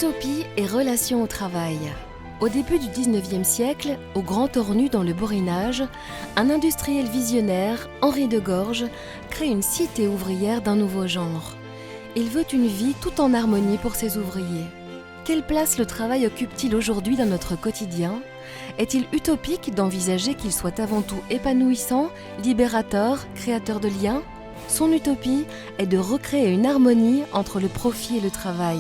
Utopie et relation au travail. Au début du 19e siècle, au Grand Ornu dans le Borinage, un industriel visionnaire, Henri de Gorges, crée une cité ouvrière d'un nouveau genre. Il veut une vie tout en harmonie pour ses ouvriers. Quelle place le travail occupe-t-il aujourd'hui dans notre quotidien ? Est-il utopique d'envisager qu'il soit avant tout épanouissant, libérateur, créateur de liens ? Son utopie est de recréer une harmonie entre le profit et le travail,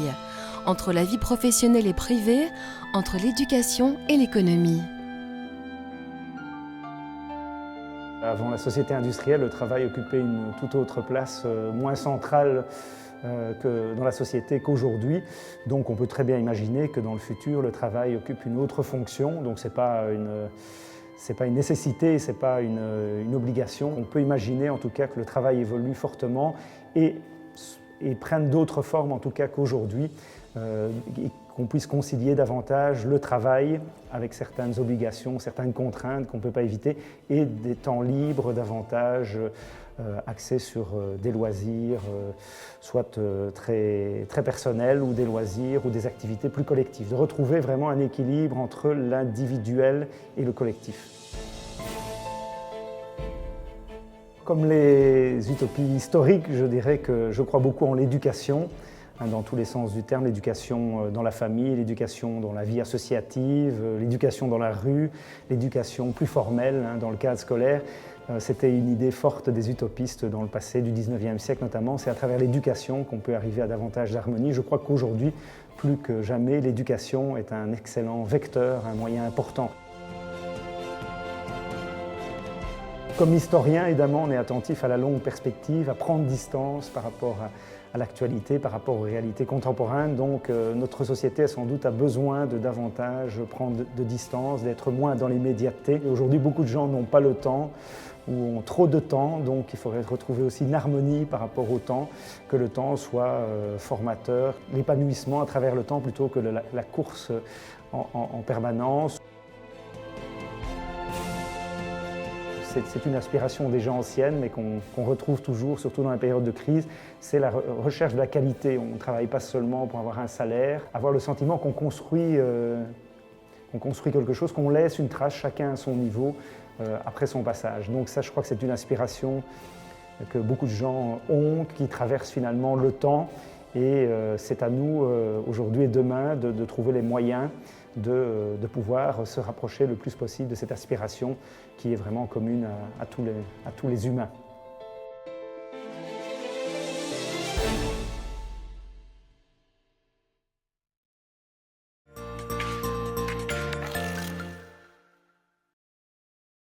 entre la vie professionnelle et privée, entre l'éducation et l'économie. Avant la société industrielle, le travail occupait une toute autre place, moins centrale dans la société qu'aujourd'hui. Donc on peut très bien imaginer que dans le futur, le travail occupe une autre fonction. Donc c'est pas une nécessité, c'est pas une obligation. On peut imaginer en tout cas que le travail évolue fortement et prenne d'autres formes en tout cas qu'aujourd'hui, qu'on puisse concilier davantage le travail avec certaines obligations, certaines contraintes qu'on ne peut pas éviter et des temps libres davantage axés sur des loisirs, soit très personnels ou des loisirs ou des activités plus collectives. De retrouver vraiment un équilibre entre l'individuel et le collectif. Comme les utopies historiques, je dirais que je crois beaucoup en l'éducation, dans tous les sens du terme, l'éducation dans la famille, l'éducation dans la vie associative, l'éducation dans la rue, l'éducation plus formelle dans le cadre scolaire. C'était une idée forte des utopistes dans le passé du 19e siècle notamment. C'est à travers l'éducation qu'on peut arriver à davantage d'harmonie. Je crois qu'aujourd'hui, plus que jamais, l'éducation est un excellent vecteur, un moyen important. Comme historien, évidemment, on est attentif à la longue perspective, à prendre distance par rapport à l'actualité, par rapport aux réalités contemporaines. Donc notre société, sans doute, a besoin de davantage prendre de distance, d'être moins dans l'immédiateté. Aujourd'hui, beaucoup de gens n'ont pas le temps ou ont trop de temps, donc il faudrait retrouver aussi une harmonie par rapport au temps, que le temps soit formateur, l'épanouissement à travers le temps plutôt que la course en permanence. C'est une aspiration déjà ancienne, mais qu'on retrouve toujours, surtout dans les périodes de crise, c'est la recherche de la qualité. On ne travaille pas seulement pour avoir un salaire, avoir le sentiment qu'on construit quelque chose, qu'on laisse une trace, chacun à son niveau, après son passage. Donc ça, je crois que c'est une aspiration que beaucoup de gens ont, qui traverse finalement le temps. Et c'est à nous, aujourd'hui et demain, de trouver les moyens de pouvoir se rapprocher le plus possible de cette aspiration qui est vraiment commune à tous les humains.